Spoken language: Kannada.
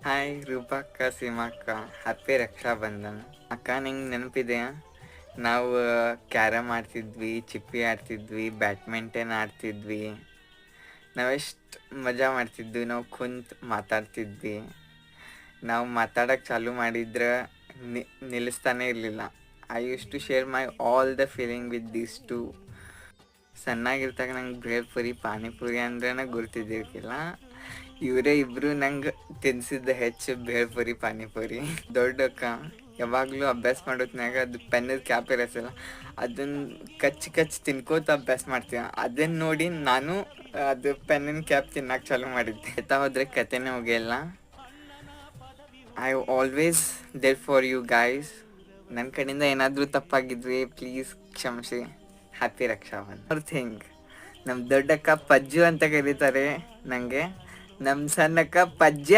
Hi ರೂಪಕ್ಕ ಸೀಮಕ್ಕ, happy Raksha Bandhan. ಅಕ್ಕ ನಿಂಗೆ ನೆನಪಿದೆಯಾ, ನಾವು ಕ್ಯಾರಮ್ ಆಡ್ತಿದ್ವಿ, ಚಿಪ್ಪಿ ಆಡ್ತಿದ್ವಿ, ಬ್ಯಾಡ್ಮಿಂಟನ್ ಆಡ್ತಿದ್ವಿ. ನಾವೆಷ್ಟು ಮಜಾ ಮಾಡ್ತಿದ್ವಿ. ನಾವು ಕುಂತು ಮಾತಾಡ್ತಿದ್ವಿ. ನಾವು ಮಾತಾಡೋಕ್ಕೆ ಚಾಲೂ ಮಾಡಿದ್ರೆ ನಿಲ್ಲಿಸ್ತಾನೆ ಇರಲಿಲ್ಲ. I use to share my all the feeling with these two. ಸಣ್ಣಾಗಿರ್ತಾಗ ನಂಗೆ ಭೇಳ್ಪುರಿ ಪಾನಿಪುರಿ ಅಂದ್ರೇ ಗುರ್ತಿದ್ದಿರ್ಕಿಲ್ಲ. ಇವರೇ ಇಬ್ಬರು ನಂಗೆ ತಿನ್ಸಿದ್ದ ಹೆಚ್ಚು ಭೇಳ್ಪುರಿ ಪಾನಿಪುರಿ. ದೊಡ್ಡಕ್ಕ ಯಾವಾಗಲೂ ಅಭ್ಯಾಸ ಮಾಡೋತ್ನಾಗ ಅದು ಪೆನ್ನದ ಕ್ಯಾಪ್ ಇರತ್ತಲ್ಲ, ಅದನ್ನು ಕಚ್ಚಿ ತಿನ್ಕೋತ ಅಭ್ಯಾಸ ಮಾಡ್ತೀವಿ. ಅದನ್ನು ನೋಡಿ ನಾನು ಅದು ಪೆನ್ನಿನ ಕ್ಯಾಪ್ ತಿನ್ನಕ್ಕೆ ಚಾಲೂ ಮಾಡಿದ್ದೆ. ಎತ್ತಾ ಹೋದ್ರೆ ಕತೆನೇ ಹೋಗಿಲ್ಲ. I always there for you guys. ನನ್ನ ಕಡೆಯಿಂದ ಏನಾದರೂ ತಪ್ಪಾಗಿದ್ವಿ ಪ್ಲೀಸ್ ಕ್ಷಮಿಸಿ. ಹ್ಯಾಪಿ ರಕ್ಷಾಬಂಧನ್. ಫಾರ್ ಥಿಂಗ್, ನಮ್ಮ ದೊಡ್ಡಕ್ಕ ಪಜ್ಜು ಅಂತ ಕರೀತಾರೆ ನನಗೆ. ನಮ್ಮ ಸಣ್ಣಕ್ಕ ಪಜ್ಜ.